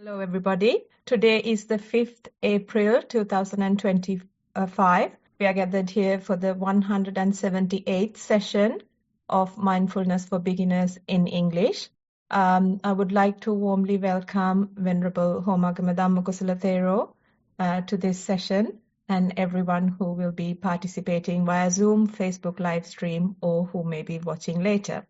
Hello, everybody. Today is the 5th April 2025. We are gathered here for the 178th session of Mindfulness for Beginners in English. I would like to warmly welcome Venerable Homagama Dhamma Kusala Thero to this session and everyone who will be participating via Zoom, Facebook live stream, or who may be watching later.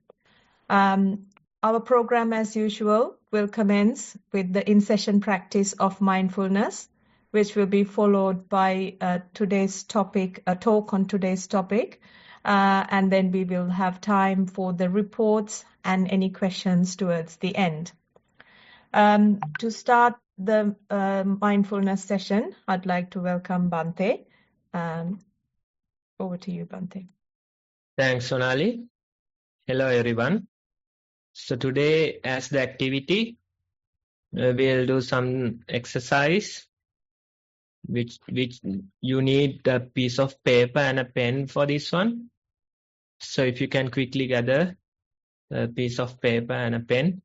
Our program, as usual, will commence with the in-session practice of mindfulness, which will be followed by today's topic, a talk on today's topic, and then we will have time for the reports and any questions towards the end. To start the mindfulness session, I'd like to welcome Bhante. Over to you, Bhante. Thanks, Sonali. Hello, everyone. So today, as the activity, we'll do some exercise, which you need a piece of paper and a pen for this one. So if you can quickly gather a piece of paper and a pen,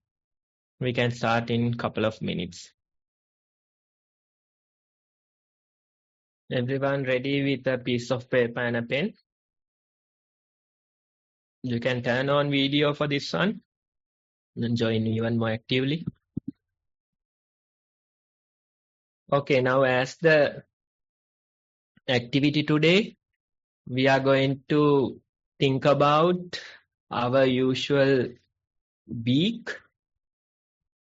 we can start in a couple of minutes. Everyone ready with a piece of paper and a pen? You can turn on video for this one and join even more actively. Okay, now as the activity today, we are going to think about our usual week,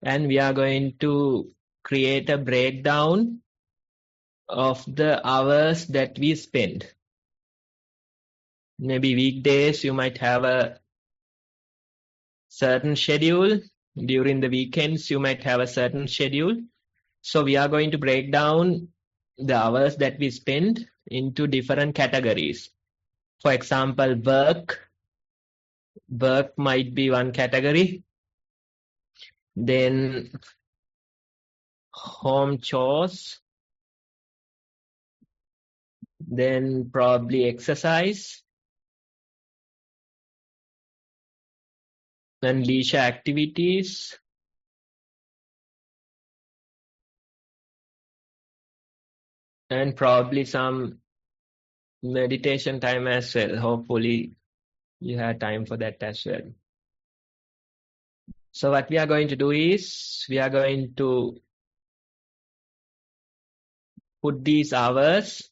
and we are going to create a breakdown of the hours that we spend. Maybe weekdays you might have a certain schedule. During the weekends you might have a certain schedule. So we are going to break down the hours that we spend into different categories. For example, work might be one category. Then home chores. Then probably exercise. Then leisure activities. And probably some meditation time as well. Hopefully you have time for that as well. So what we are going to do is, we are going to put these hours,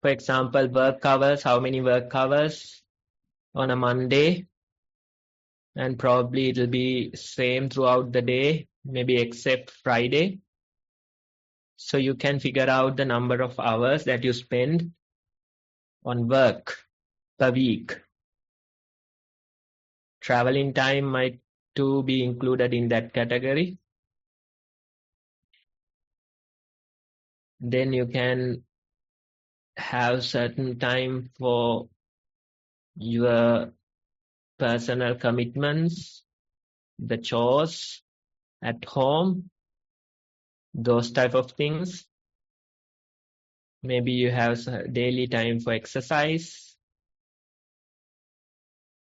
for example, work hours, how many work hours on a Monday, and probably it will be same throughout the day, maybe except Friday. So you can figure out the number of hours that you spend on work per week. Traveling time might too be included in that category. Then you can have certain time for your personal commitments, the chores at home, those type of things. Maybe you have daily time for exercise.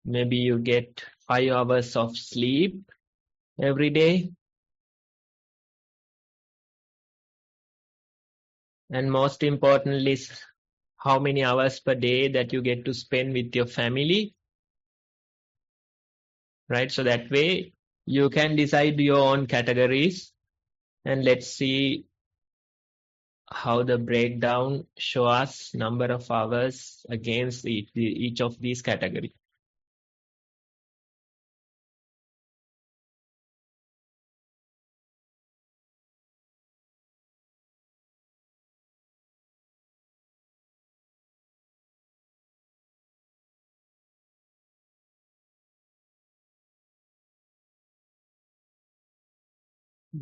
Maybe you get 5 hours of sleep every day. And most importantly is how many hours per day that you get to spend with your family. Right? So that way you can decide your own categories, and let's see how the breakdown show us number of hours against each of these categories.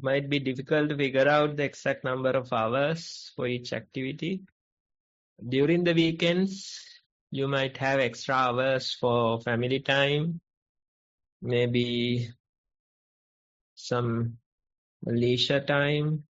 Might be difficult to figure out the exact number of hours for each activity. During the weekends, you might have extra hours for family time, maybe some leisure time.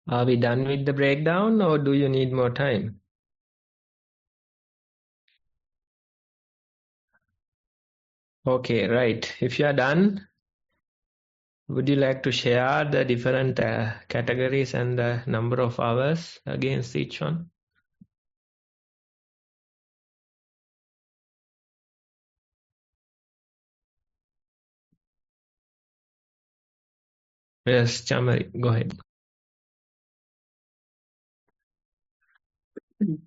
Are we done with the breakdown or do you need more time? Okay, right. If you are done, would you like to share the different categories and the number of hours against each one? Yes, Chamari, go ahead.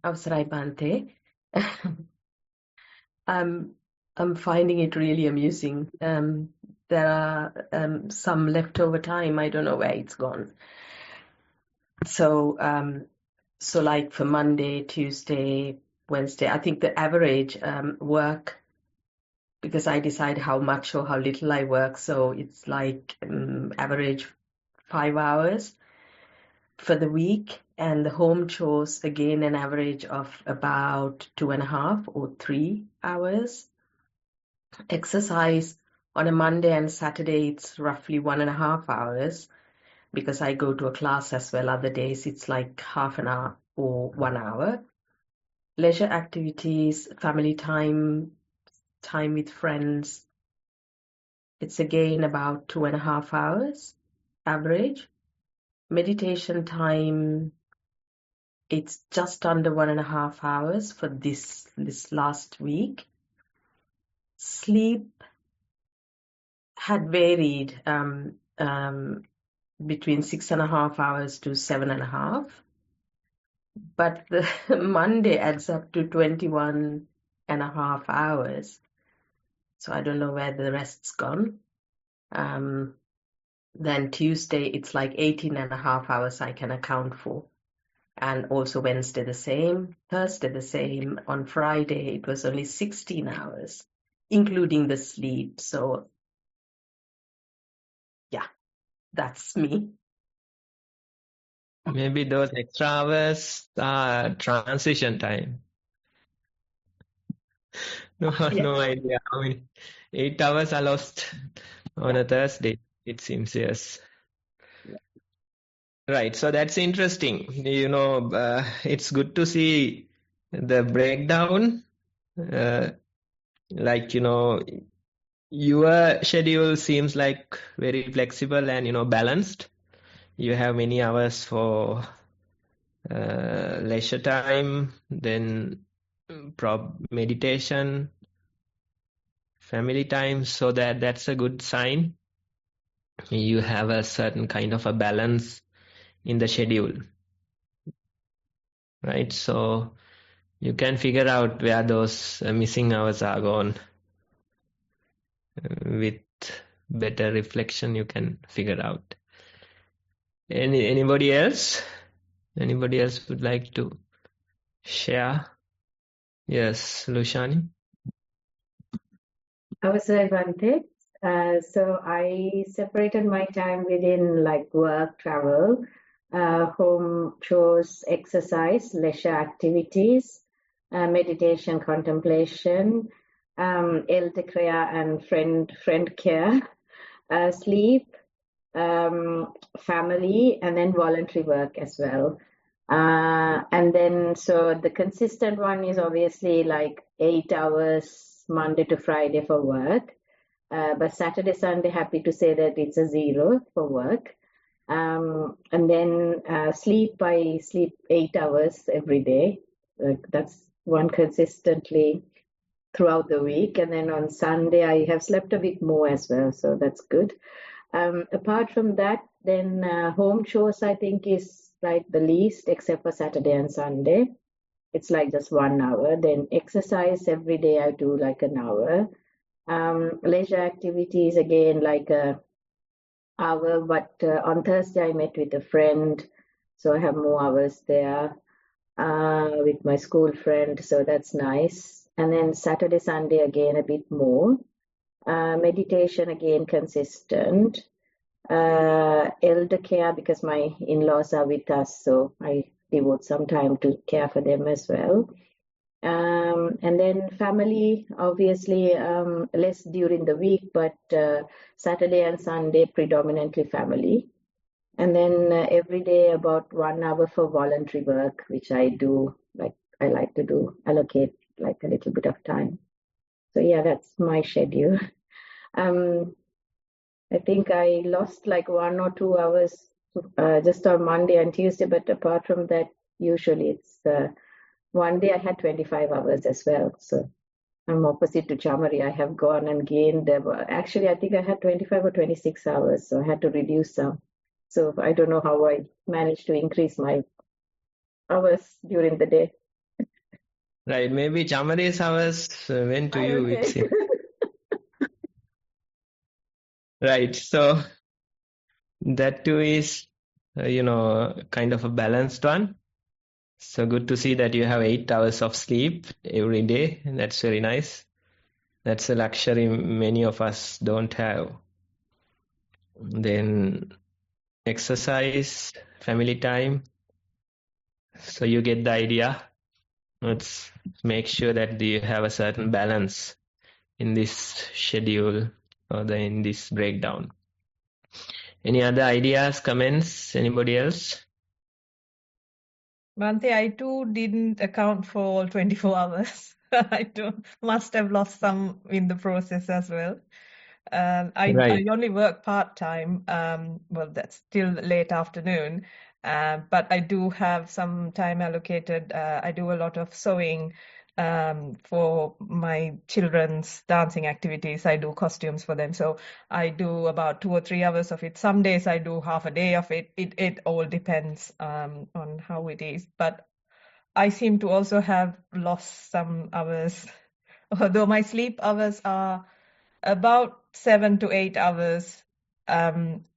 Avsarai Bante. I'm finding it really amusing. There are some leftover time. I don't know where it's gone. So like for Monday, Tuesday, Wednesday, I think the average work, because I decide how much or how little I work. So it's like average 5 hours for the week, and the home chores again an average of about 2.5 or 3 hours. Exercise on a Monday and Saturday, it's roughly 1.5 hours because I go to a class as well. Other days, it's like half an hour or 1 hour. Leisure activities, family time, time with friends, it's again about 2.5 hours average. Meditation time, it's just under 1.5 hours for this last week. Sleep had varied between 6.5 hours to 7.5, but the Monday adds up to 21.5 hours. So I don't know where the rest's gone. Then Tuesday, it's like 18.5 hours I can account for. And also Wednesday the same, Thursday the same. On Friday, it was only 16 hours, including the sleep. So yeah, that's me. Maybe those extra hours are transition time. No, Yeah. no idea how many. 8 hours are lost on a Thursday, it seems, yes. Right, so that's interesting. It's good to see the breakdown. Like, your schedule seems like very flexible and balanced. You have many hours for leisure time, then meditation, family time, so that's a good sign. You have a certain kind of a balance in the schedule, right? So you can figure out where those missing hours are gone. With better reflection, you can figure out. Anybody else? Anybody else would like to share? Yes, Lushani. Avasai Bante. So I separated my time within like work, travel, home chores, exercise, leisure activities, meditation, contemplation, elder care and friend care, sleep, family, and then voluntary work as well. And then, so the consistent one is obviously like 8 hours Monday to Friday for work. But Saturday, Sunday, happy to say that it's a 0 for work. And then sleep, I sleep 8 hours every day. That's one consistently throughout the week. And then on Sunday, I have slept a bit more as well. So that's good. Apart from that, then home chores, I think, is like the least, except for Saturday and Sunday. It's like just 1 hour. Then exercise every day, I do like an hour. Leisure activities, again, like an hour. But on Thursday, I met with a friend. So I have more hours there with my school friend. So that's nice. And then Saturday, Sunday, again, a bit more. Meditation, again, consistent. Elder care, because my in-laws are with us, so I devote some time to care for them as well. And then family, obviously, less during the week, but Saturday and Sunday, predominantly family. And then every day about 1 hour for voluntary work, which I do, like I like to do, allocate like a little bit of time. So yeah, that's my schedule. I think I lost like 1 or 2 hours just on Monday and Tuesday, but apart from that, usually it's one day I had 25 hours as well. So I'm opposite to Chamari. I have gone and gained. Actually, I think I had 25 or 26 hours, so I had to reduce some. So I don't know how I managed to increase my hours during the day. Right, maybe Chamari's hours went to you, it Okay. seems. Right, so that too is, kind of a balanced one. So good to see that you have 8 hours of sleep every day. That's very nice. That's a luxury many of us don't have. Then exercise, family time. So you get the idea. Let's make sure that you have a certain balance in this schedule or in this breakdown. Any other ideas, comments? Anybody else? Bhante, I too didn't account for all 24 hours. Must have lost some in the process as well. I Right. only work part-time. Well, that's still late afternoon. But I do have some time allocated. I do a lot of sewing for my children's dancing activities. I do costumes for them. So I do about 2 or 3 hours of it. Some days I do half a day of it. It all depends on how it is. But I seem to also have lost some hours, although my sleep hours are about 7 to 8 hours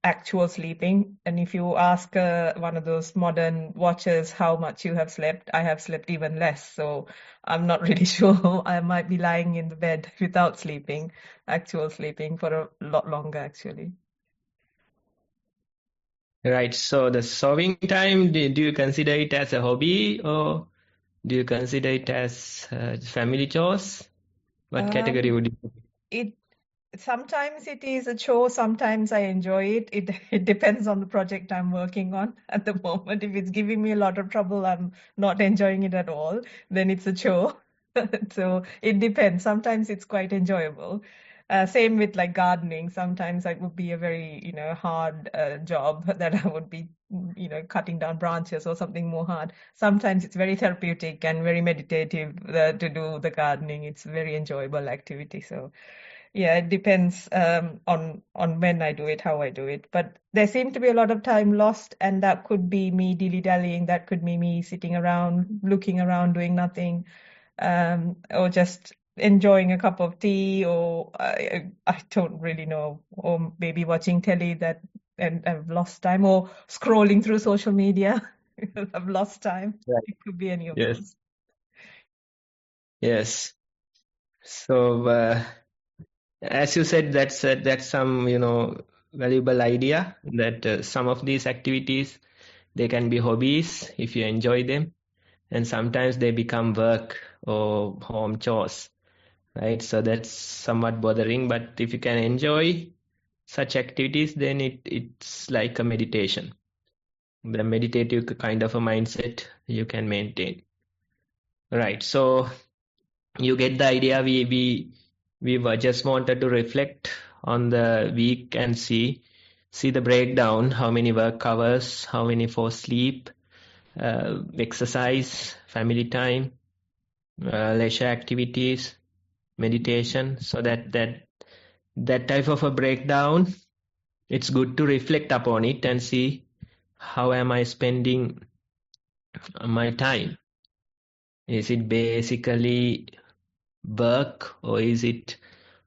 actual sleeping. And if you ask one of those modern watchers how much you have slept, I have slept even less. So I'm not really sure. I might be lying in the bed without sleeping, actual sleeping for a lot longer, actually. Right. So the sewing time, do you consider it as a hobby or do you consider it as family chores? What category would you put it? It Sometimes it is a chore, sometimes I enjoy it. It depends on the project I'm working on at the moment. If it's giving me a lot of trouble, I'm not enjoying it at all, then it's a chore. So it depends. Sometimes it's quite enjoyable. Same with like gardening. Sometimes it would be a very, hard job that I would be, cutting down branches or something more hard. Sometimes it's very therapeutic and very meditative to do the gardening. It's a very enjoyable activity. So yeah, it depends on when I do it, how I do it. But there seemed to be a lot of time lost, and that could be me dilly-dallying. That could be me sitting around, looking around, doing nothing, or just enjoying a cup of tea, or I don't really know, or maybe watching telly and I've lost time, or scrolling through social media. I've lost time. Right. It could be any of Yes. those. Yes. So as you said, that's some valuable idea that some of these activities, they can be hobbies if you enjoy them, and sometimes they become work or home chores, right? So that's somewhat bothering. But if you can enjoy such activities, then it's like a meditation. The meditative kind of a mindset you can maintain, right? So you get the idea. We were just wanted to reflect on the week and see the breakdown, how many work hours, how many for sleep, exercise, family time, leisure activities, meditation. So that type of a breakdown, it's good to reflect upon it and see how am I spending my time. Is it basically work or is it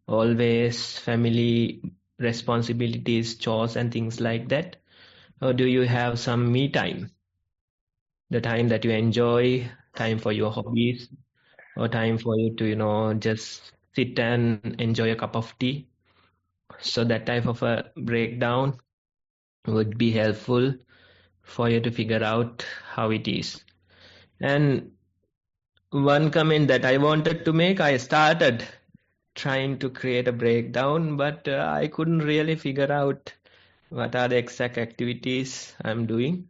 always family responsibilities, chores and things like that? Or do you have some me time? The time that you enjoy, time for your hobbies, or time for you to just sit and enjoy a cup of tea. So that type of a breakdown would be helpful for you to figure out how it is. And one comment that I wanted to make, I started trying to create a breakdown, but I couldn't really figure out what are the exact activities I'm doing.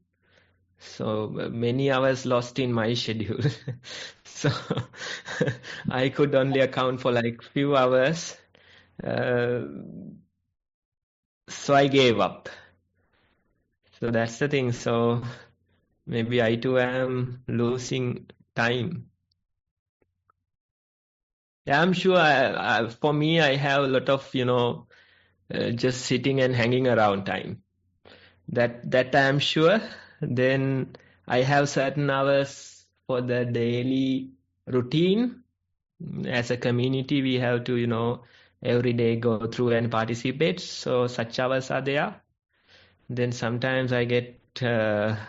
So many hours lost in my schedule. So I could only account for like few hours. So I gave up. So that's the thing. So maybe I too am losing time. Yeah, I'm sure for me, I have a lot of, just sitting and hanging around time. That I am sure. Then I have certain hours for the daily routine. As a community, we have to, every day go through and participate. So such hours are there. Then sometimes I get around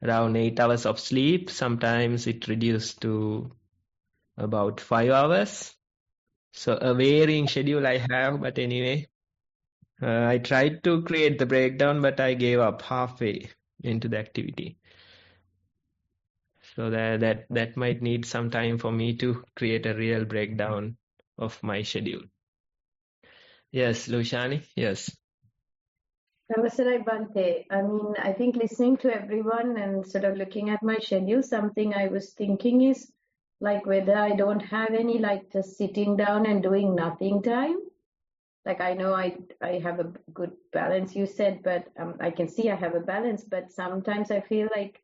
8 hours of sleep. Sometimes it reduced to about 5 hours. So a varying schedule I have, but anyway, I tried to create the breakdown, but I gave up halfway into the activity. So that might need some time for me to create a real breakdown of my schedule. Yes, Lushani, yes. Namaste, Bante. I mean, I think listening to everyone and sort of looking at my schedule, something I was thinking is like whether I don't have any like just sitting down and doing nothing time. Like I know I have a good balance, you said, but I can see I have a balance, but sometimes I feel like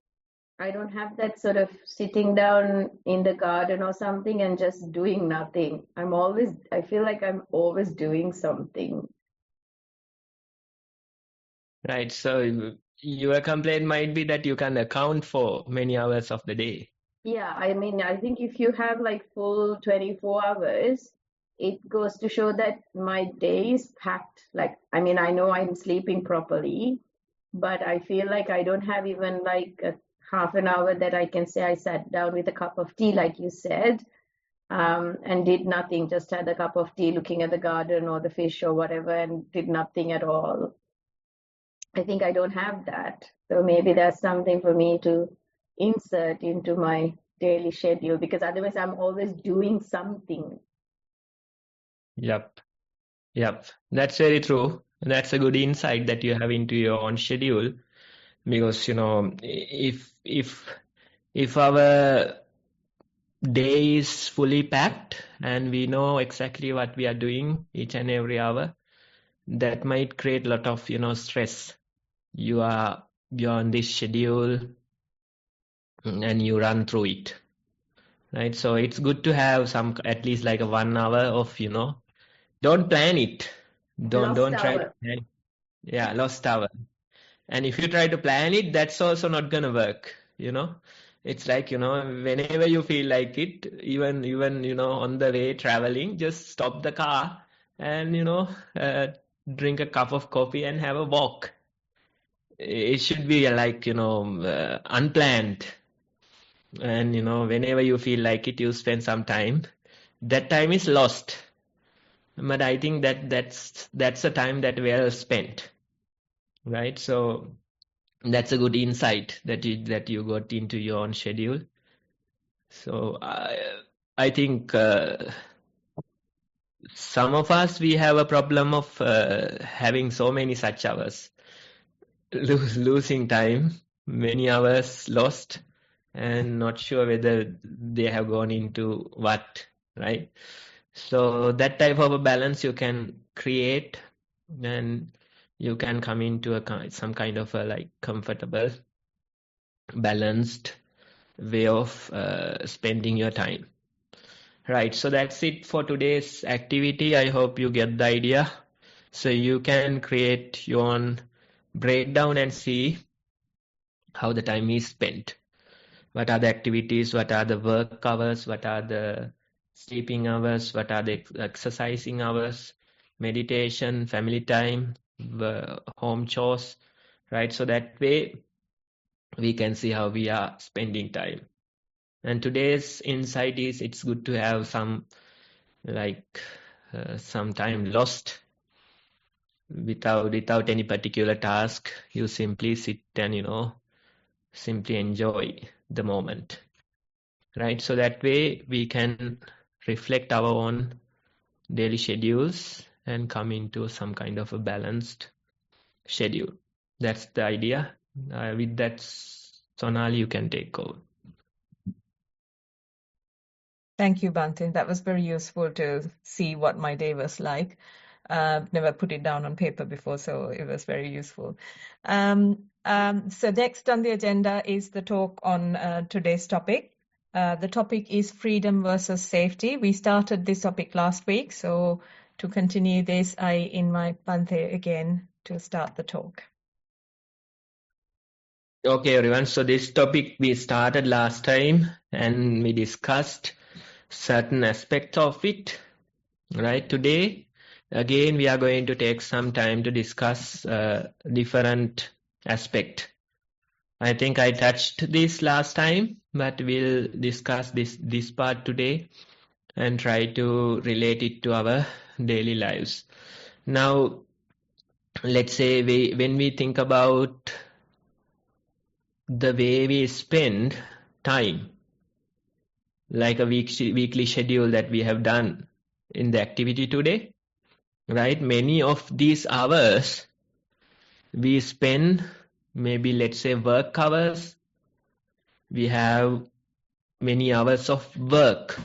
I don't have that sort of sitting down in the garden or something and just doing nothing. I feel like I'm always doing something. Right. So your complaint might be that you can account for many hours of the day. Yeah, I mean, I think if you have like full 24 hours, it goes to show that my day is packed. Like, I mean, I know I'm sleeping properly, but I feel like I don't have even like a half an hour that I can say I sat down with a cup of tea, like you said, and did nothing, just had a cup of tea looking at the garden or the fish or whatever and did nothing at all. I think I don't have that. So maybe that's something for me to insert into my daily schedule because otherwise I'm always doing something. Yep. Yep. That's very true. That's a good insight that you have into your own schedule because, if our day is fully packed and we know exactly what we are doing each and every hour, that might create a lot of, stress. You're on this schedule and you run through it, right? So it's good to have some, at least like a 1 hour of, don't plan it. Don't try to Hour. plan. Yeah, lost hour. And if you try to plan it, that's also not gonna work, It's like, whenever you feel like it, even, on the way traveling, just stop the car and, drink a cup of coffee and have a walk. It should be like, unplanned. And, whenever you feel like it, you spend some time. That time is lost. But I think that's a time that well spent, right? So that's a good insight that you got into your own schedule. So I think some of us, we have a problem of having so many such hours, losing time, many hours lost, and not sure whether they have gone into what, right? So that type of a balance you can create, and you can come into some kind of a like comfortable, balanced way of spending your time. Right, so that's it for today's activity. I hope you get the idea. So you can create your own breakdown and see how the time is spent. What are the activities? What are the work hours? What are the sleeping hours? What are the exercising hours? Meditation, family time, home chores, right? So that way we can see how we are spending time. And today's insight is it's good to have some some time lost without any particular task. You simply sit and simply enjoy the moment, right? So that way we can reflect our own daily schedules and come into some kind of a balanced schedule. That's the idea. With that, Sonali, you can take over. Thank you, Bante. That was very useful to see what my day was like. Never put it down on paper before, so it was very useful. So next on the agenda is the talk on today's topic. The topic is freedom versus safety. We started this topic last week, so to continue this, I invite Bante again to start the talk. Okay, everyone. So this topic we started last time, and we discussed certain aspects of it. Right, today again we are going to take some time to discuss different aspect. I think I touched this last time, but we'll discuss this part today and try to relate it to our daily lives. Now, let's say when we think about the way we spend time, like a weekly schedule that we have done in the activity today, right? Many of these hours we spend, maybe let's say work hours. We have many hours of work,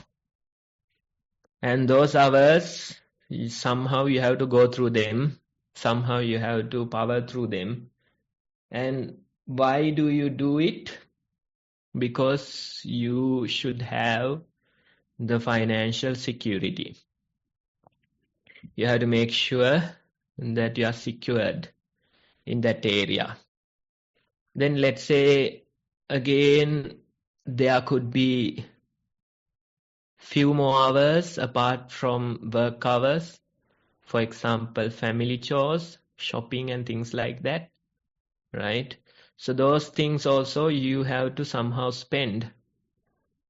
and those hours somehow you have to go through them, somehow you have to power through them. And why do you do it? Because you should have the financial security. You have to make sure that you are secured in that area. Then let's say again there could be few more hours apart from work hours, for example family chores, shopping and things like that, right? So those things also you have to somehow spend,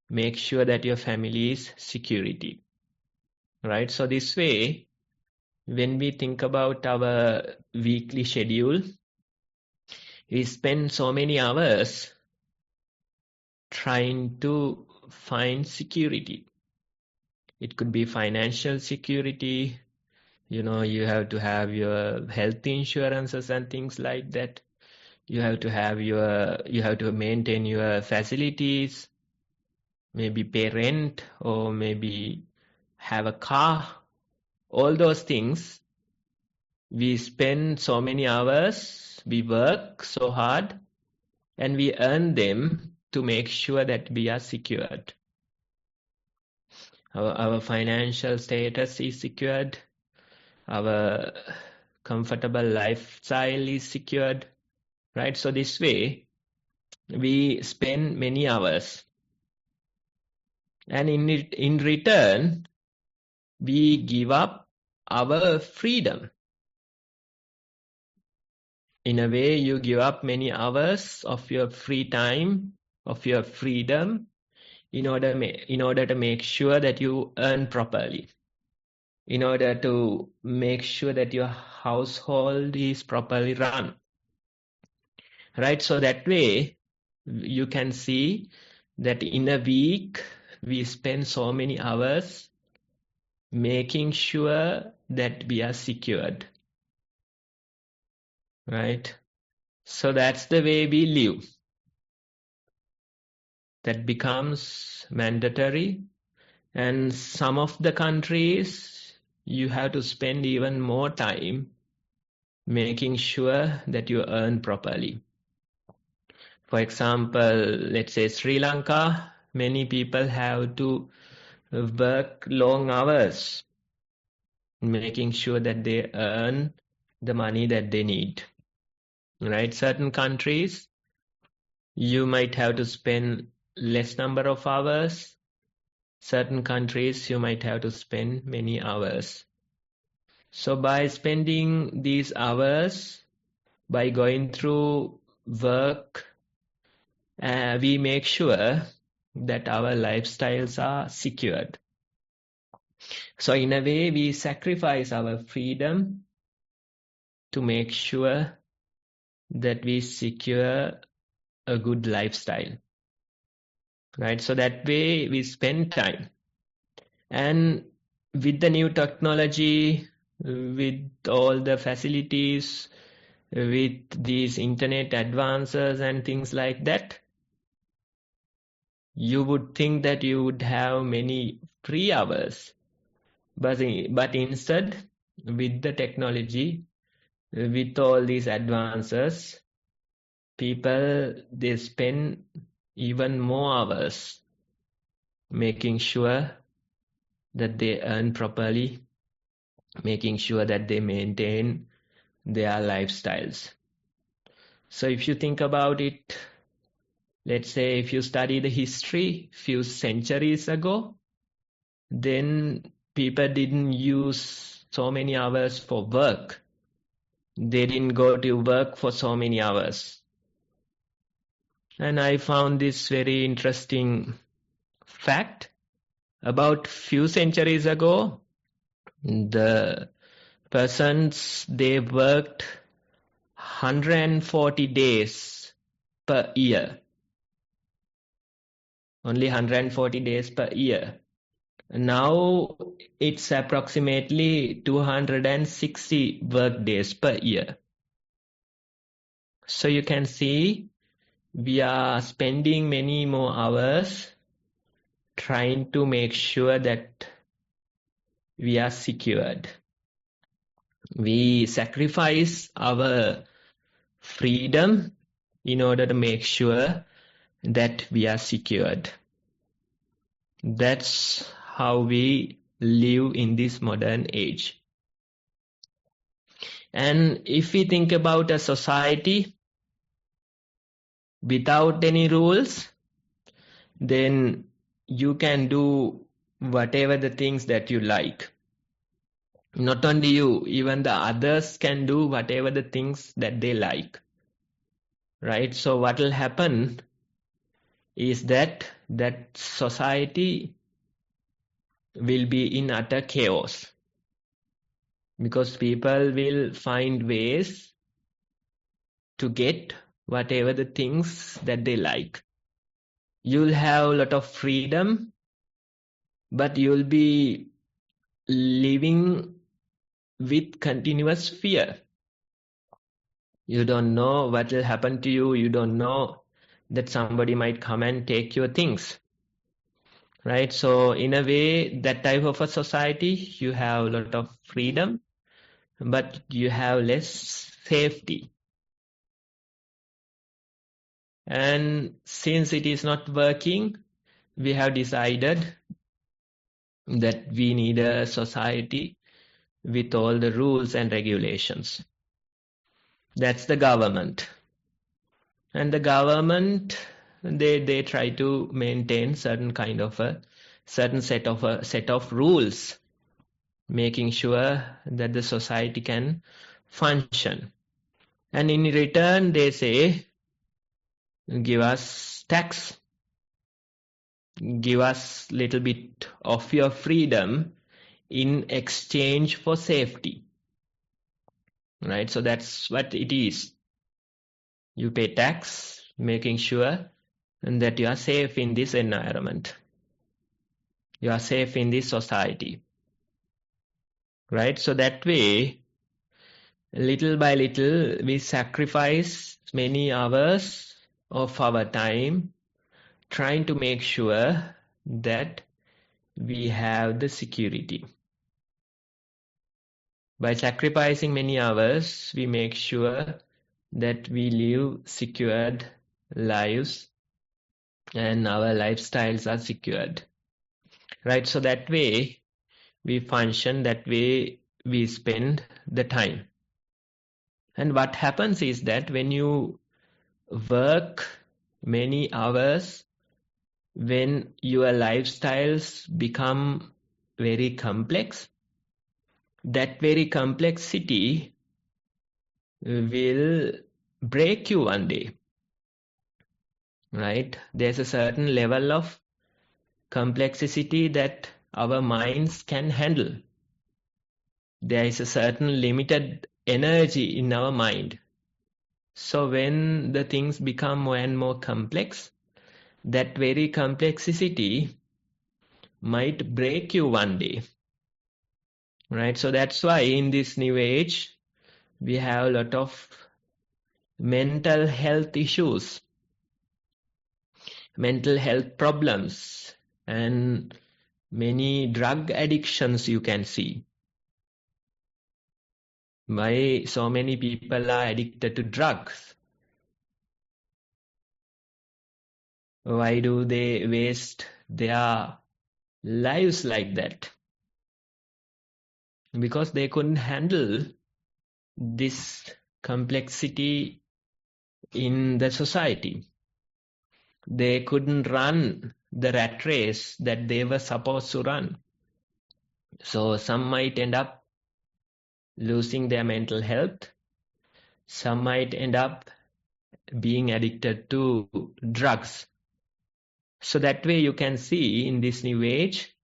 make sure that your family is security, right? So this way, when we think about our weekly schedule, we spend so many hours trying to find security. It could be financial security, you have to have your health insurances and things like that. You have to maintain your facilities, maybe pay rent, or maybe have a car. All those things, we spend so many hours, we work so hard, and we earn them to make sure that we are secured. Our financial status is secured, our comfortable lifestyle is secured, right? So this way, we spend many hours. And in return, we give up our freedom. In a way, you give up many hours of your free time, of your freedom, in order to make sure that you earn properly, in order to make sure that your household is properly run. Right? So that way, you can see that in a week, we spend so many hours making sure that we are secured. Right? So that's the way we live. That becomes mandatory. And some of the countries, you have to spend even more time making sure that you earn properly. For example, let's say Sri Lanka, many people have to work long hours, making sure that they earn the money that they need. Right? Certain countries, you might have to spend less number of hours. Certain countries, you might have to spend many hours. So by spending these hours, by going through work, we make sure that our lifestyles are secured. So in a way, we sacrifice our freedom to make sure that we secure a good lifestyle. Right? So that way we spend time. And with the new technology, with all the facilities, with these internet advances and things like that, you would think that you would have many free hours. But instead, with the technology, with all these advances, people, they spend even more hours making sure that they earn properly, making sure that they maintain their lifestyles. So if you think about it, let's say if you study the history few centuries ago, then people didn't use so many hours for work. They didn't go to work for so many hours. And I found this very interesting fact. About few centuries ago, the persons, they worked 140 days per year. Only 140 days per year. Now it's approximately 260 work days per year. So you can see we are spending many more hours trying to make sure that we are secured. We sacrifice our freedom in order to make sure that we are secured. That's how we live in this modern age. And if we think about a society without any rules, then you can do whatever the things that you like. Not only you, even the others can do whatever the things that they like. Right? So what will happen is that society will be in utter chaos. Because people will find ways to get whatever the things that they like. You'll have a lot of freedom, but you'll be living with continuous fear. You don't know what will happen to you. You don't know that somebody might come and take your things. Right? So in a way, that type of a society, you have a lot of freedom, but you have less safety. And since it is not working, we have decided that we need a society with all the rules and regulations. That's the government. And the government, they try to maintain certain set of rules, making sure that the society can function. And in return, they say, give us tax, give us little bit of your freedom in exchange for safety. Right? So that's what it is. You pay tax, making sure that you are safe in this environment. You are safe in this society. Right? So that way, little by little, we sacrifice many hours of our time trying to make sure that we have the security. By sacrificing many hours, we make sure that we live secured lives and our lifestyles are secured. Right? So that way we function, that way we spend the time. And what happens is that when you work many hours, when your lifestyles become very complex, that very complexity will break you one day. Right? There's a certain level of complexity that our minds can handle. There is a certain limited energy in our mind. So when the things become more and more complex, that very complexity might break you one day. Right? So that's why in this new age, we have a lot of mental health issues, mental health problems, and many drug addictions you can see. Why so many people are addicted to drugs? Why do they waste their lives like that? Because they couldn't handle this complexity in the society. They couldn't run the rat race that they were supposed to run. So some might end up losing their mental health. Some might end up being addicted to drugs. So that way you can see in this new age,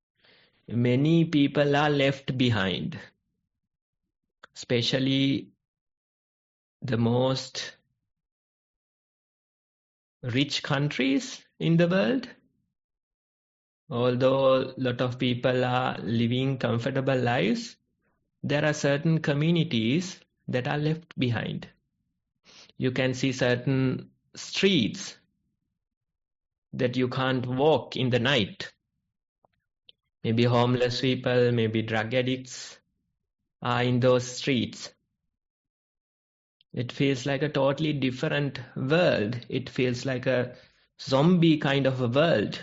many people are left behind, especially the most rich countries in the world. Although a lot of people are living comfortable lives, there are certain communities that are left behind. You can see certain streets that you can't walk in the night. Maybe homeless people, maybe drug addicts are in those streets. It feels like a totally different world. It feels like a zombie kind of a world.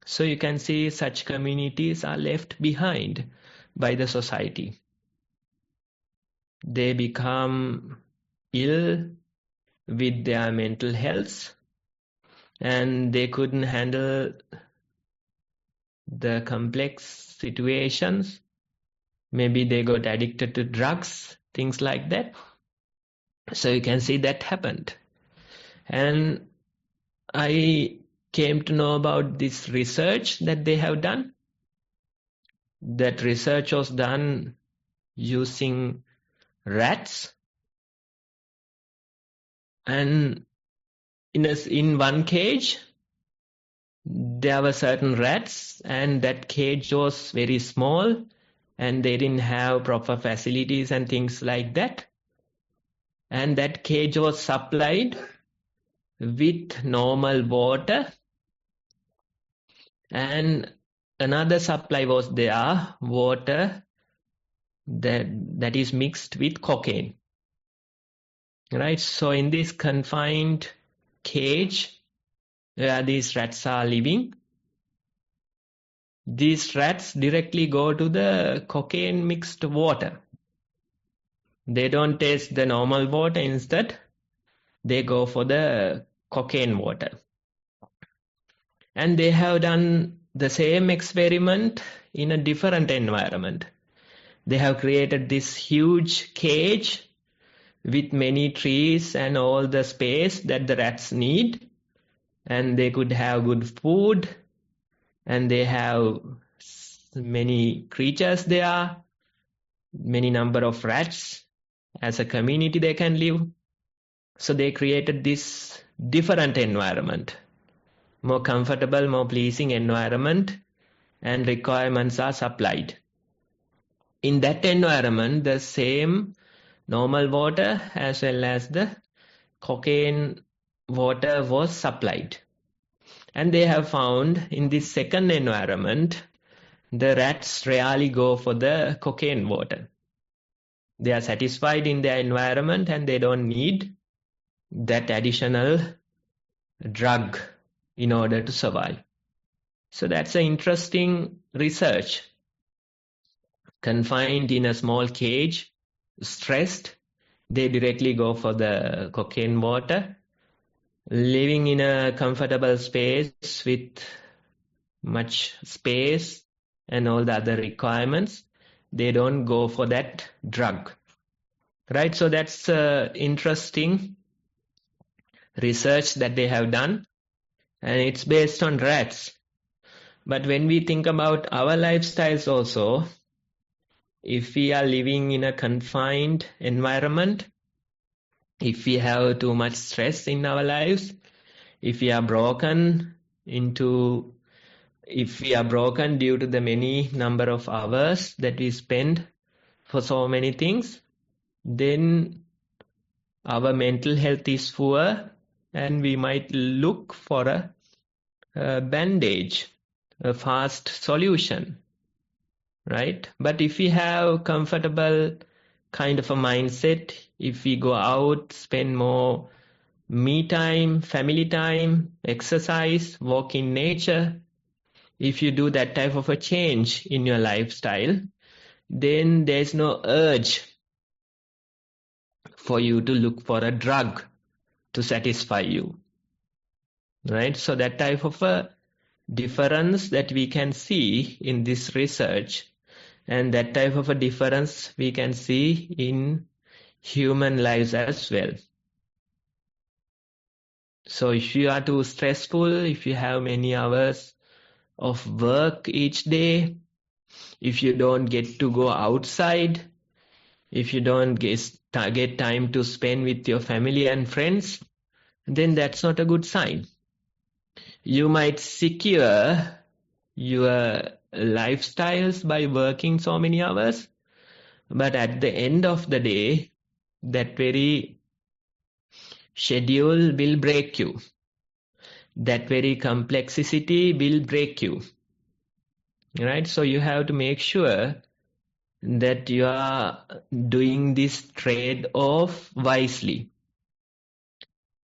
So you can see such communities are left behind by the society. They become ill with their mental health, and they couldn't handle the complex situations. Maybe they got addicted to drugs, things like that. So you can see that happened. And I came to know about this research that they have done. That research was done using rats. And in one cage, there were certain rats, and that cage was very small, and they didn't have proper facilities and things like that. And that cage was supplied with normal water, and another supply was there, water that is mixed with cocaine. Right? So in this confined cage where these rats are living, these rats directly go to the cocaine mixed water. They don't taste the normal water. Instead, they go for the cocaine water. And they have done the same experiment in a different environment. They have created this huge cage with many trees and all the space that the rats need. And they could have good food. And they have many creatures there, many number of rats. As a community they can live. So they created this different environment, more comfortable, more pleasing environment, and requirements are supplied. In that environment, the same normal water as well as the cocaine water was supplied. And they have found in this second environment, the rats rarely go for the cocaine water. They are satisfied in their environment and they don't need that additional drug in order to survive. So that's an interesting research. Confined in a small cage, stressed, they directly go for the cocaine water. Living in a comfortable space with much space and all the other requirements, they don't go for that drug. Right? So that's interesting research that they have done, and it's based on rats. But when we think about our lifestyles also, if we are living in a confined environment, if we have too much stress in our lives, if we are broken due to the many number of hours that we spend for so many things, then our mental health is poor, and we might look for a bandage, a fast solution, right? But if we have comfortable kind of a mindset, if we go out, spend more me time, family time, exercise, walk in nature, if you do that type of a change in your lifestyle, then there's no urge for you to look for a drug to satisfy you, right? So that type of a difference that we can see in this research, and that type of a difference we can see in human lives as well. So if you are too stressful, if you have many hours of work each day, if you don't get to go outside, if you don't get time to spend with your family and friends, then that's not a good sign. You might secure your lifestyles by working so many hours, but at the end of the day, that very schedule will break you. That very complexity will break you, right? So you have to make sure that you are doing this trade-off wisely.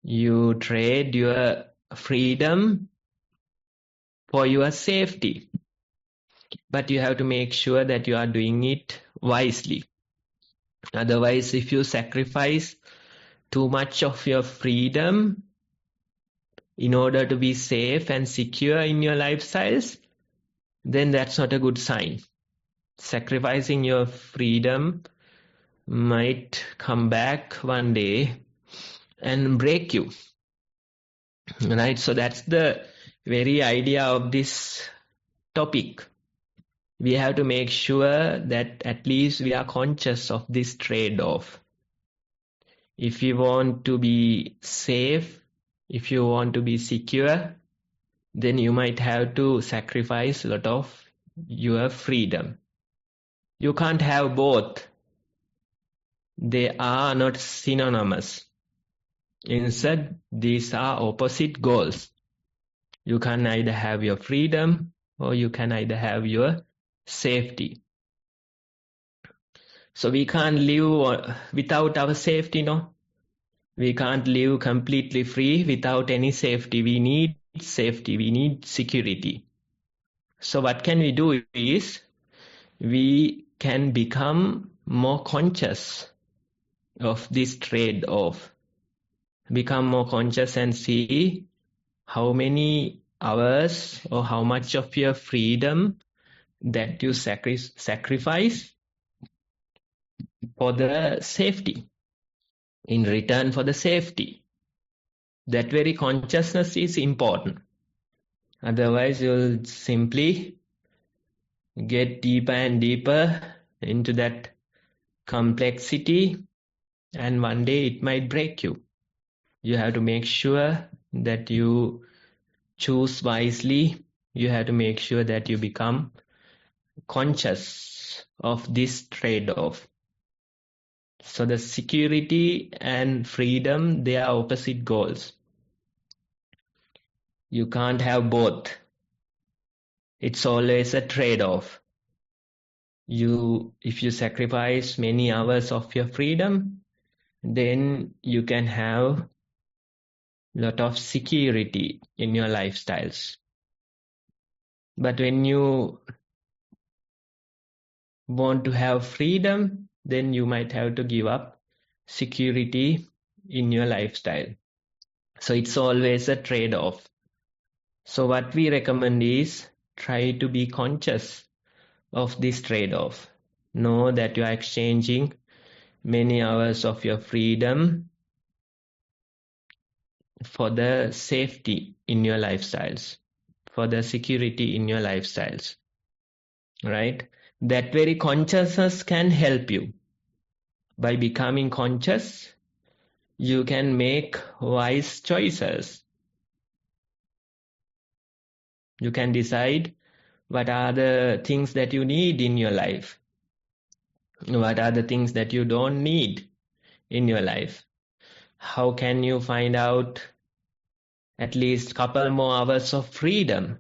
You trade your freedom for your safety, but you have to make sure that you are doing it wisely. Otherwise, if you sacrifice too much of your freedom in order to be safe and secure in your lifestyles, then that's not a good sign. Sacrificing your freedom might come back one day and break you, right? So that's the very idea of this topic. We have to make sure that at least we are conscious of this trade-off. If you want to be safe, if you want to be secure, then you might have to sacrifice a lot of your freedom. You can't have both. They are not synonymous. Instead, these are opposite goals. You can either have your freedom or you can either have your safety. So we can't live without our safety, no? We can't live completely free without any safety. We need safety. We need security. So what can we do is we can become more conscious of this trade-off. Become more conscious and see how many hours or how much of your freedom that you sacrifice for the safety, in return for the safety. That very consciousness is important. Otherwise, you'll simply get deeper and deeper into that complexity, and one day it might break you. You have to make sure that you choose wisely. You have to make sure that you become conscious of this trade-off. So the security and freedom, they are opposite goals. You can't have both. It's always a trade-off. If you sacrifice many hours of your freedom, then you can have a lot of security in your lifestyles. But when you want to have freedom, then you might have to give up security in your lifestyle. So it's always a trade-off. So what we recommend is try to be conscious of this trade-off. Know that you are exchanging many hours of your freedom for the safety in your lifestyles, for the security in your lifestyles, right? That very consciousness can help you. By becoming conscious, you can make wise choices. You can decide what are the things that you need in your life. What are the things that you don't need in your life. how can you find out at least couple more hours of freedom,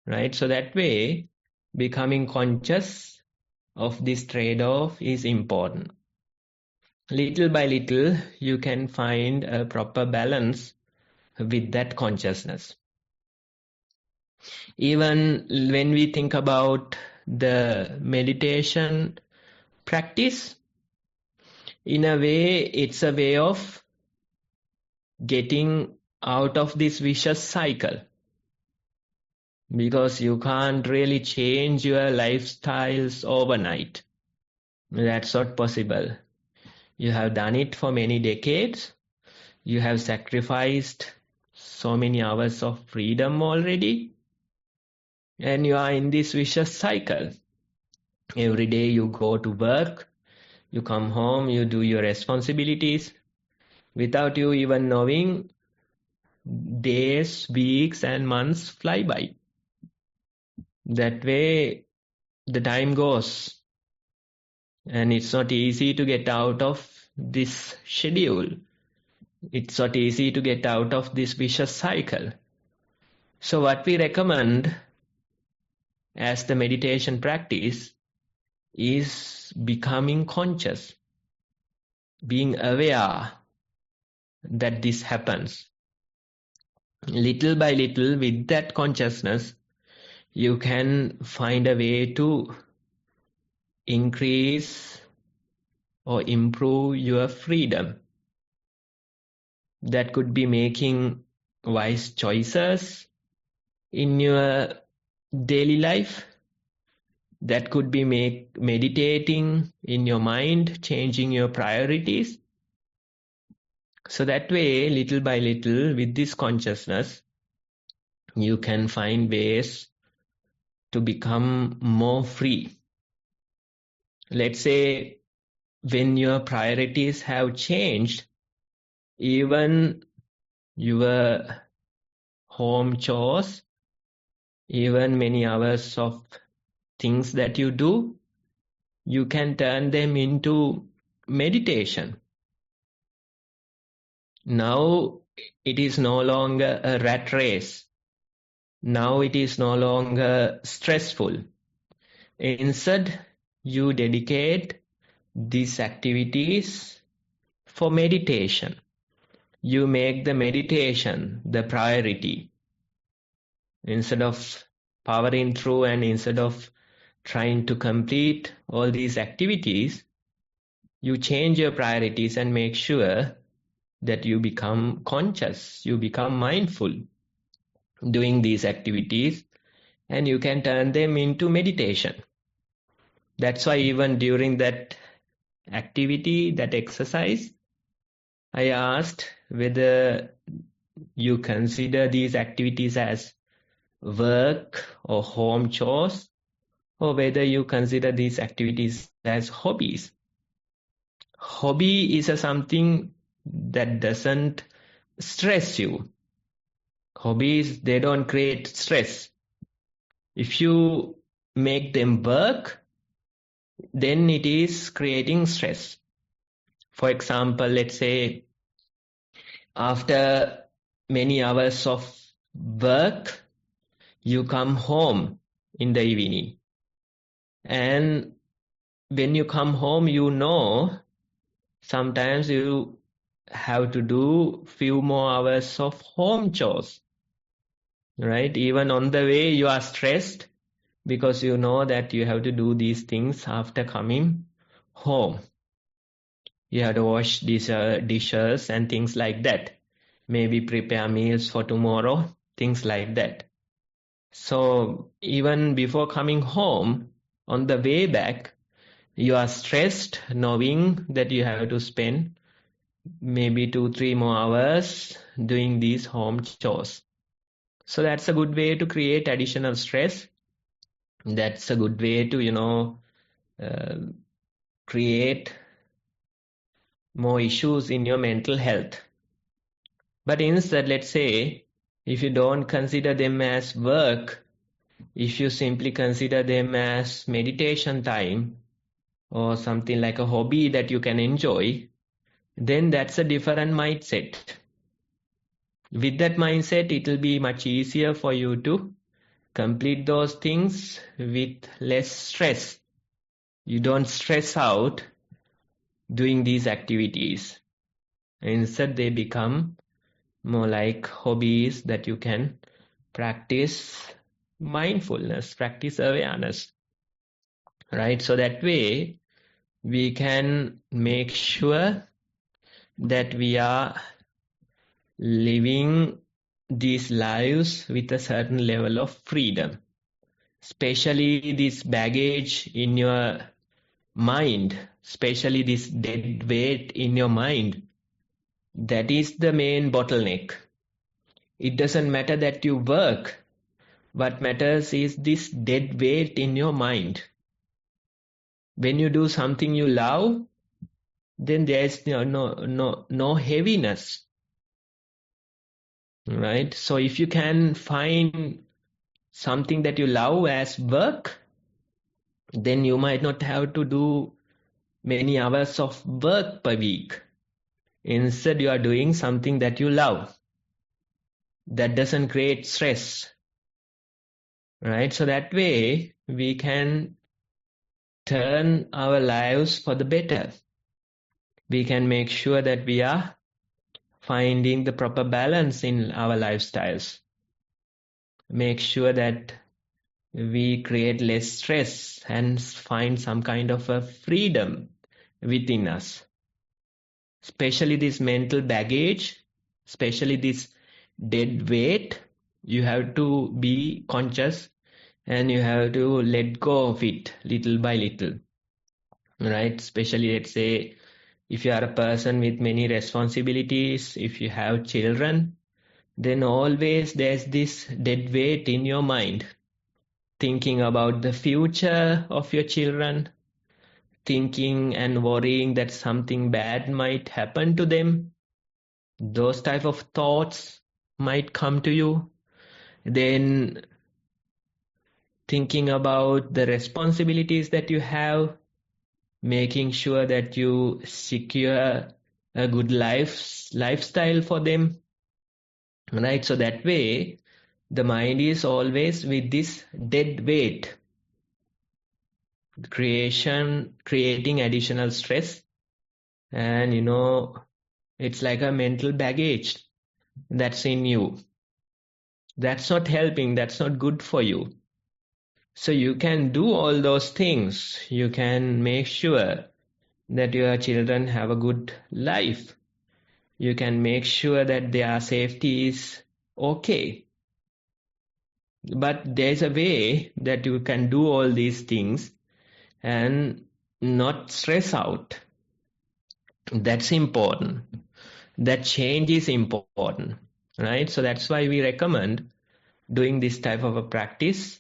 right? So that way, becoming conscious of this trade-off is important. Little by little, you can find a proper balance with that consciousness. Even when we think about the meditation practice, in a way, it's a way of getting out of this vicious cycle. Because you can't really change your lifestyles overnight. That's not possible. You have done it for many decades. You have sacrificed so many hours of freedom already. And you are in this vicious cycle. Every day you go to work, you come home, you do your responsibilities. Without you even knowing, days, weeks and months fly by. That way, the time goes. And it's not easy to get out of this schedule. It's not easy to get out of this vicious cycle. So what we recommend as the meditation practice is becoming conscious, being aware that this happens. Little by little, with that consciousness, you can find a way to increase or improve your freedom. That could be making wise choices in your daily life. That could be meditating in your mind, changing your priorities. So that way, little by little, with this consciousness, you can find ways to become more free. Let's say when your priorities have changed, even your home chores, even many hours of things that you do, you can turn them into meditation. Now it is no longer a rat race. Now it is no longer stressful. Instead, you dedicate these activities for meditation. You make the meditation the priority. Instead of powering through and instead of trying to complete all these activities, you change your priorities and make sure that you become conscious, you become mindful doing these activities, and you can turn them into meditation. That's why even during that activity, that exercise, I asked whether you consider these activities as work or home chores, or whether you consider these activities as hobbies. Hobby is something that doesn't stress you. Hobbies, they don't create stress. If you make them work, then it is creating stress. For example, let's say after many hours of work, you come home in the evening. And when you come home, you know sometimes you have to do few more hours of home chores, right? Even on the way, you are stressed because you know that you have to do these things after coming home. You have to wash these dishes and things like that. Maybe prepare meals for tomorrow, things like that. So even before coming home, on the way back, you are stressed knowing that you have to spend maybe 2-3 more hours doing these home chores. So that's a good way to create additional stress. That's a good way to, create more issues in your mental health. But instead, let's say, if you don't consider them as work, if you simply consider them as meditation time, or something like a hobby that you can enjoy, then that's a different mindset. With that mindset, it will be much easier for you to complete those things with less stress. You don't stress out doing these activities. Instead, they become more like hobbies that you can practice mindfulness, practice awareness, right? So that way, we can make sure that we are living these lives with a certain level of freedom, especially this baggage in your mind, especially this dead weight in your mind. That is the main bottleneck. It doesn't matter that you work. What matters is this dead weight in your mind. When you do something you love, then there is no heaviness, right? So if you can find something that you love as work, then you might not have to do many hours of work per week. Instead, you are doing something that you love. That doesn't create stress, right? So that way, we can turn our lives for the better. We can make sure that we are finding the proper balance in our lifestyles. Make sure that we create less stress and find some kind of a freedom within us. Especially this mental baggage, especially this dead weight, you have to be conscious and you have to let go of it little by little, right? Especially, let's say, if you are a person with many responsibilities, if you have children, then always there's this dead weight in your mind, thinking about the future of your children, thinking and worrying that something bad might happen to them. Those type of thoughts might come to you. Then thinking about the responsibilities that you have, making sure that you secure a good lifestyle for them, right? So that way, the mind is always with this dead weight, creating additional stress, and it's like a mental baggage that's in you. That's not helping, that's not good for you. So you can do all those things. You can make sure that your children have a good life. You can make sure that their safety is okay. But there's a way that you can do all these things and not stress out. That's important. That change is important, right? So that's why we recommend doing this type of a practice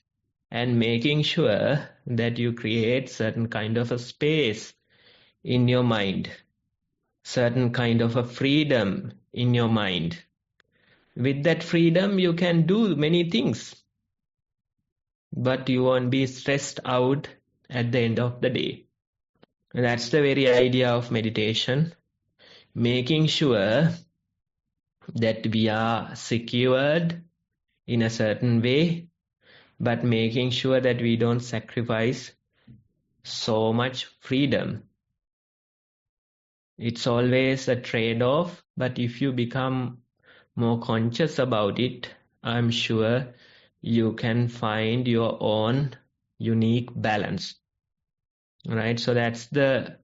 and making sure that you create certain kind of a space in your mind, certain kind of a freedom in your mind. With that freedom, you can do many things, but you won't be stressed out at the end of the day. And that's the very idea of meditation, making sure that we are secured in a certain way, but making sure that we don't sacrifice so much freedom. It's always a trade-off, but if you become more conscious about it, I'm sure you can find your own unique balance. Right? So that's the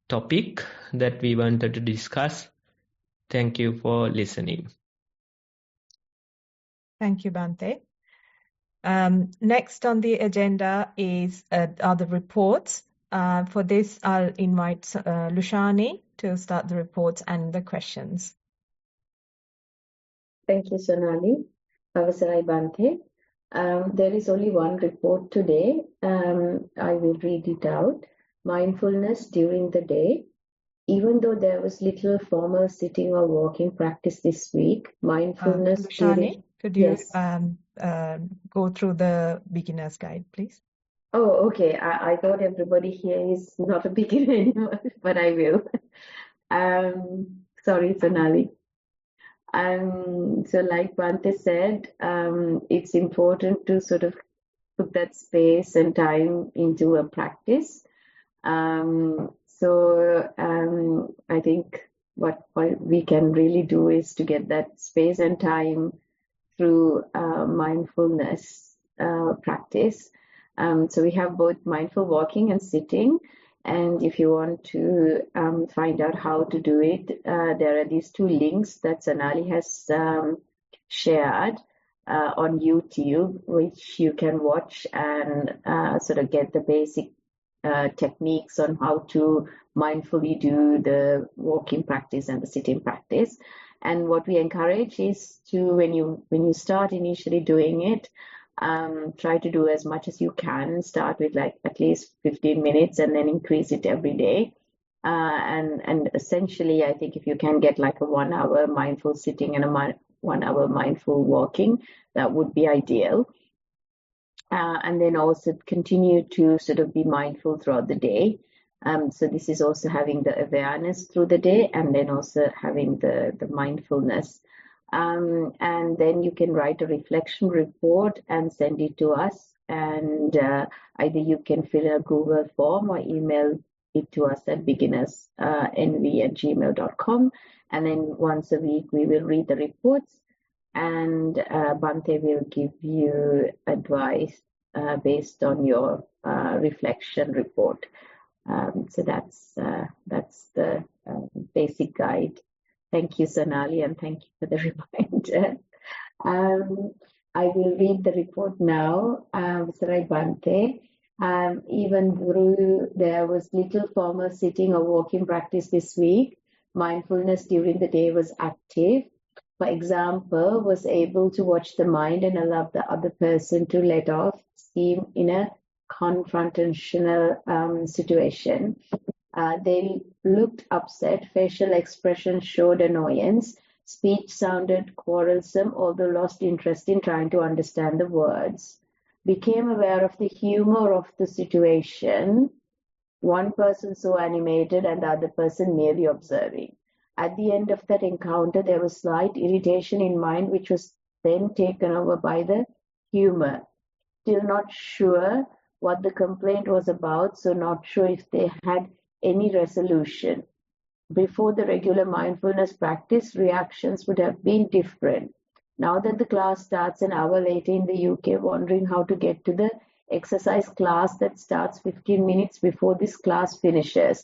topic that we wanted to discuss. Thank you for listening. Thank you, Bhante. Next on the agenda are the reports. For this, I'll invite Lushani to start the reports and the questions. Thank you, Sonali. Avasarai Bhante. There is only one report today. I will read it out. Mindfulness during the day. Even though there was little formal sitting or walking practice this week, mindfulness Lushani, during... could you Yes. go through the beginner's guide, please? Oh, okay. I thought everybody here is not a beginner anymore, but I will. Sorry, Sonali. So like Bhante said, it's important to sort of put that space and time into a practice. I think what we can really do is to get that space and time through mindfulness practice. So we have both mindful walking and sitting. And if you want to find out how to do it, there are these two links that Sonali has shared on YouTube, which you can watch and sort of get the basic techniques on how to mindfully do the walking practice and the sitting practice. And what we encourage is to, when you start initially doing it, try to do as much as you can. Start with like at least 15 minutes and then increase it every day. And essentially, I think if you can get like a 1 hour mindful sitting and a 1 hour mindful walking, that would be ideal. And then also continue to sort of be mindful throughout the day. So this is also having the awareness through the day and then also having the mindfulness. And then you can write a reflection report and send it to us. And either you can fill in a Google form or email it to us at beginnersnv@gmail.com. And then once a week, we will read the reports and Bhante will give you advice based on your reflection report. So that's the basic guide. Thank you, Sonali, and thank you for the reminder. I will read the report now. Sarai Bhante. Even though there was little formal sitting or walking practice this week, mindfulness during the day was active. For example, was able to watch the mind and allow the other person to let off steam in a confrontational situation. They looked upset, facial expression showed annoyance, speech sounded quarrelsome, although lost interest in trying to understand the words. Became aware of the humor of the situation, one person so animated and the other person merely observing. At the end of that encounter, there was slight irritation in mind, which was then taken over by the humor. Still not sure what the complaint was about, so not sure if they had any resolution. Before the regular mindfulness practice, reactions would have been different. Now that the class starts an hour later in the UK, wondering how to get to the exercise class that starts 15 minutes before this class finishes.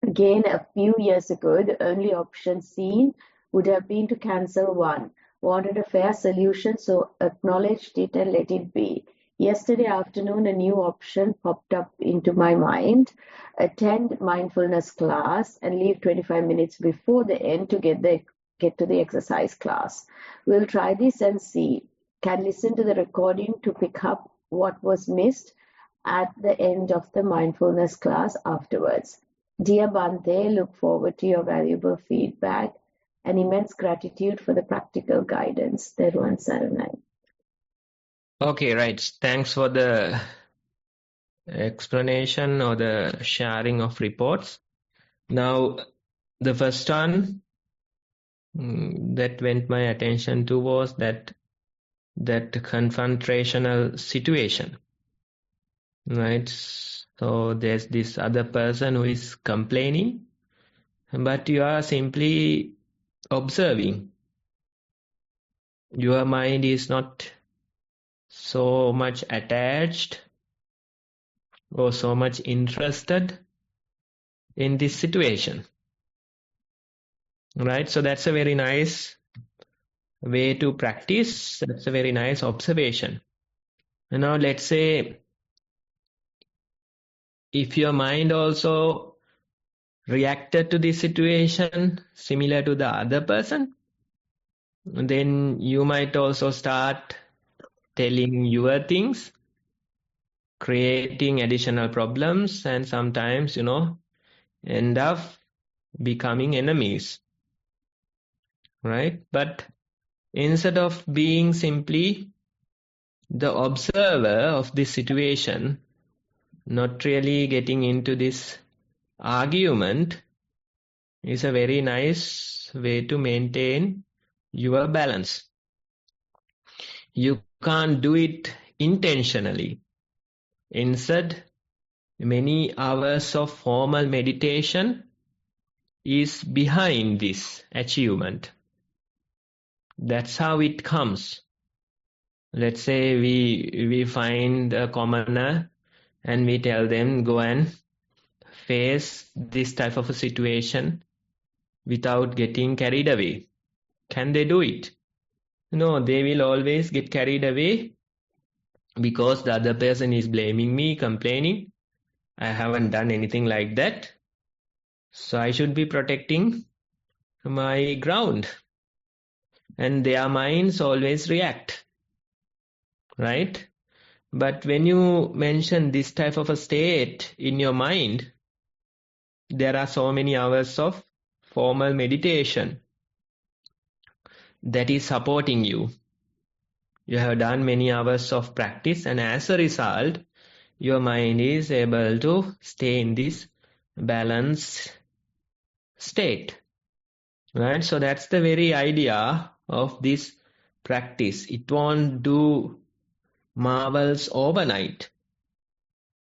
Again, a few years ago, the only option seen would have been to cancel one. Wanted a fair solution, so acknowledged it and let it be. Yesterday afternoon, a new option popped up into my mind. Attend mindfulness class and leave 25 minutes before the end to get to the exercise class. We'll try this and see. Can listen to the recording to pick up what was missed at the end of the mindfulness class afterwards. Dear Bhante, look forward to your valuable feedback and immense gratitude for the practical guidance. Thero and Saranai. Okay, right. Thanks for the explanation or the sharing of reports. Now, the first one that went my attention to was that confrontational situation, right? So there's this other person who is complaining, but you are simply observing. Your mind is not so much attached or so much interested in this situation, right? So that's a very nice way to practice. That's a very nice observation. And now let's say if your mind also reacted to this situation similar to the other person, then you might also start telling your things, creating additional problems, and sometimes, end up becoming enemies, right? But instead of being simply the observer of this situation, not really getting into this argument, is a very nice way to maintain your balance. You can't do it intentionally. Instead, many hours of formal meditation is behind this achievement. That's how it comes. Let's say we find a commoner and we tell them, go and face this type of a situation without getting carried away. Can they do it? No, they will always get carried away because the other person is blaming me, complaining. I haven't done anything like that. So I should be protecting my ground. And their minds always react. Right? But when you mention this type of a state in your mind, there are so many hours of formal meditation that is supporting you. You have done many hours of practice, and as a result, your mind is able to stay in this balanced state. Right? So that's the very idea of this practice. It won't do marvels overnight.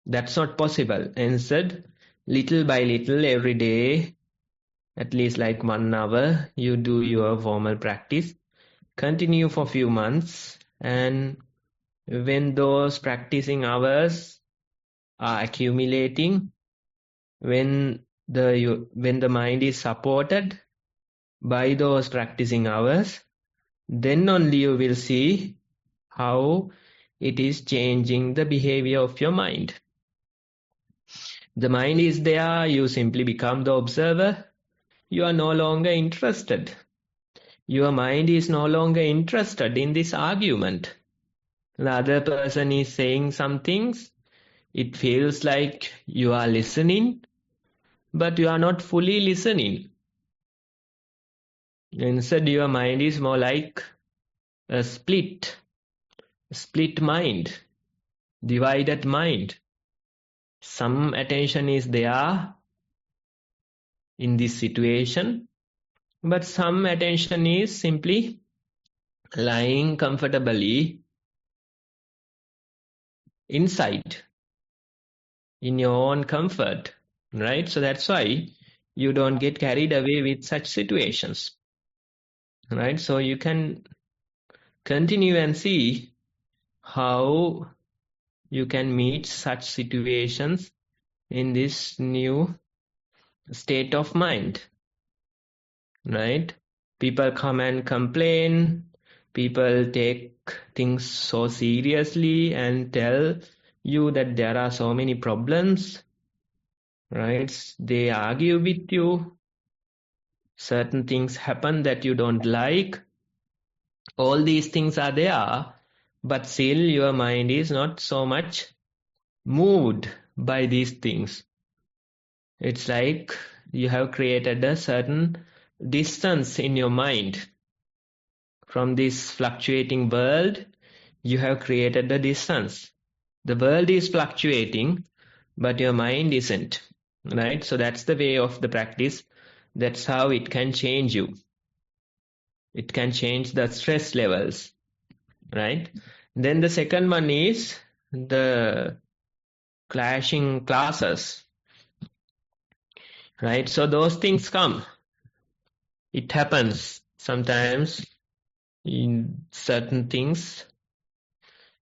That's not possible. Instead, little by little, every day, at least like 1 hour, you do your formal practice. Continue for a few months, and when those practicing hours are accumulating, when the mind is supported by those practicing hours, then only you will see how it is changing the behavior of your mind. The mind is there, you simply become the observer. You are no longer interested. Your mind is no longer interested in this argument. The other person is saying some things. It feels like you are listening, but you are not fully listening. Instead, your mind is more like a split mind, divided mind. Some attention is there in this situation, but some attention is simply lying comfortably inside, in your own comfort, right? So that's why you don't get carried away with such situations, right? So you can continue and see how you can meet such situations in this new state of mind, right? People come and complain. People take things so seriously and tell you that there are so many problems, right? They argue with you. Certain things happen that you don't like. All these things are there, but still your mind is not so much moved by these things. It's like you have created a certain distance in your mind. From this fluctuating world, you have created a distance. The world is fluctuating, but your mind isn't, right? So that's the way of the practice. That's how it can change you. It can change the stress levels, right? Then the second one is the clashing classes, right? So those things come. It happens sometimes in certain things.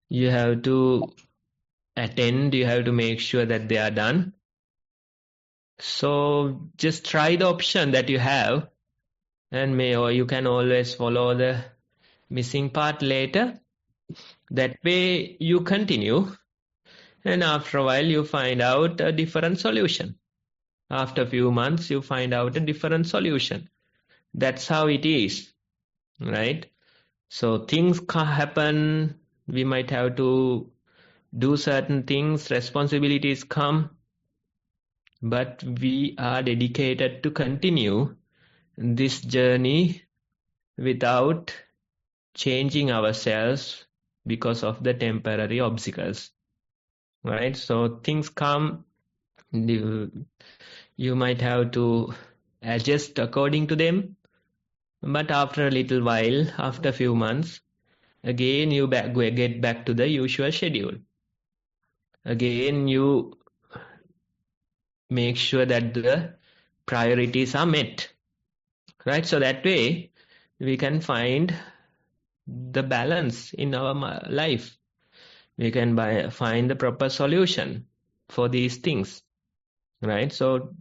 You have to attend, you have to make sure that they are done. So just try the option that you have, and or you can always follow the missing part later. That way you continue, and after a while you find out a different solution. After a few months you find out a different solution. That's how it is, right? So things happen, we might have to do certain things, responsibilities come, but we are dedicated to continue this journey without changing ourselves, because of the temporary obstacles, right? So things come, you might have to adjust according to them, but after a little while, after a few months, again you get back to the usual schedule. Again, you make sure that the priorities are met, right? So that way we can find the balance in our life. We can find the proper solution for these things, right? So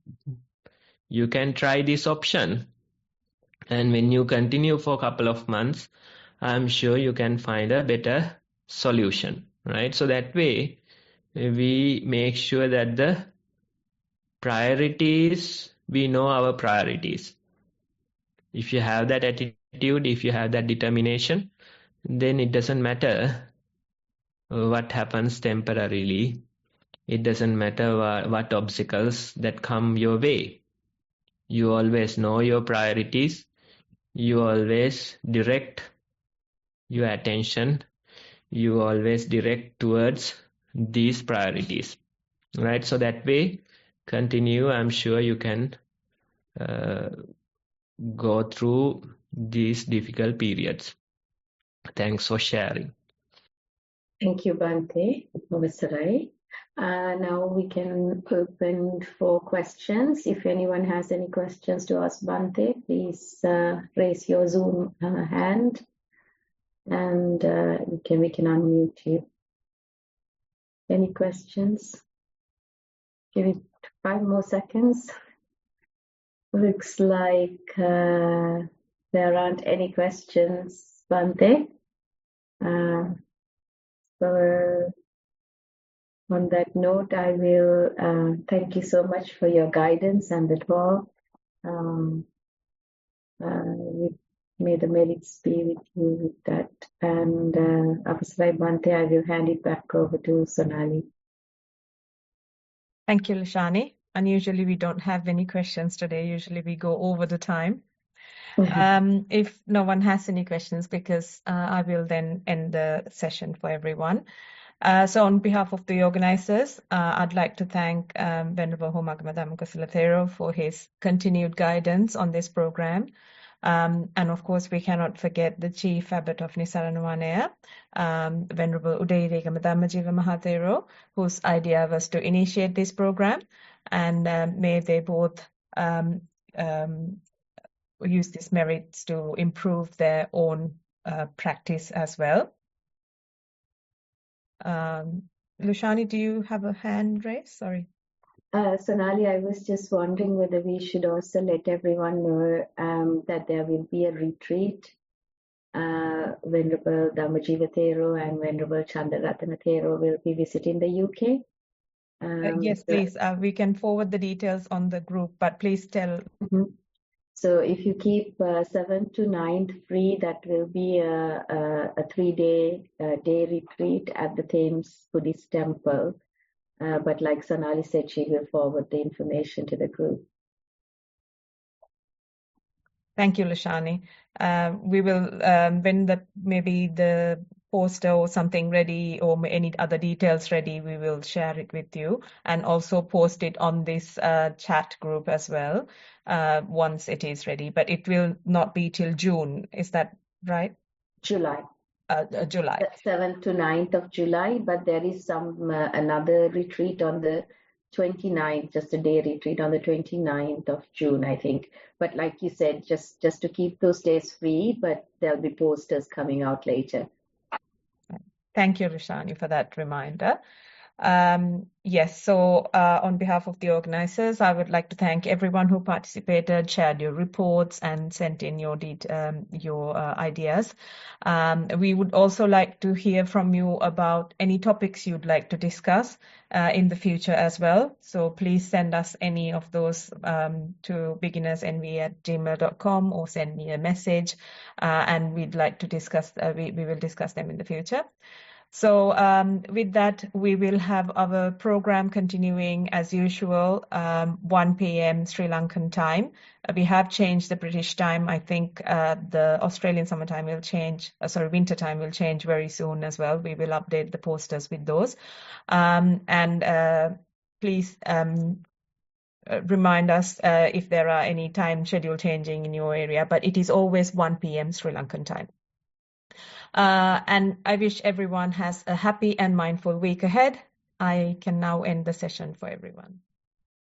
you can try this option, and when you continue for a couple of months, I'm sure you can find a better solution, right? So that way we make sure that the priorities, we know our priorities. If you have that attitude, if you have that determination, then it doesn't matter what happens temporarily. It doesn't matter what obstacles that come your way. You always know your priorities. You always direct your attention. You always direct towards these priorities, right? So that way, continue. I'm sure you can go through these difficult periods. Thanks for sharing. Thank you, Bhante, Namasarai. Now we can open for questions. If anyone has any questions to ask Bhante, please raise your Zoom hand, and we can unmute you. Any questions? Give it 5 more seconds. Looks like there aren't any questions, Bhante. So on that note, I will thank you so much for your guidance and the talk. May the merits be with you with that. And Avasai Bhante, I will hand it back over to Sonali. Thank you, Lashani. Unusually, we don't have any questions today. Usually, we go over the time. If no one has any questions, because I will then end the session for everyone. So on behalf of the organizers, I'd like to thank Venerable Homagama Dhamma Kusala Thero for his continued guidance on this program. And of course, we cannot forget the Chief Abbot of Nissarana Vanaya, Venerable Udayirigama Dhammajiva Mahathero, whose idea was to initiate this program. And may they both use these merits to improve their own practice as well. Lushani, do you have a hand raised? Sorry. Sonali, I was just wondering whether we should also let everyone know that there will be a retreat. Venerable Dhammajiva Thero and Venerable Chandaratana Thero will be visiting the UK. Yes, please. We can forward the details on the group, but please tell. So if you keep 7th to 9th free, that will be a 3-day day retreat at the Thames Buddhist Temple. But like Sonali said, she will forward the information to the group. Thank you, Lashani. We will, when maybe the poster or something ready or any other details ready, we will share it with you and also post it on this chat group as well once it is ready. But it will not be till June. Is that right? July. July. 7th to 9th of July, but there is another retreat on the 29th, just a day retreat on the 29th of June, I think. But like you said, just to keep those days free, but there'll be posters coming out later. Thank you, Rishani, for that reminder. Yes, so on behalf of the organizers, I would like to thank everyone who participated, shared your reports, and sent in your ideas. We would also like to hear from you about any topics you'd like to discuss in the future as well. So please send us any of those to beginnersnv@gmail.com or send me a message, and we'd like to discuss. We will discuss them in the future. So with that, we will have our program continuing as usual, 1 p.m. Sri Lankan time. We have changed the British time. I think the Australian summertime will change, winter time will change very soon as well. We will update the posters with those. And please remind us if there are any time schedule changing in your area, but it is always 1 p.m. Sri Lankan time. And I wish everyone has a happy and mindful week ahead. I can now end the session for everyone.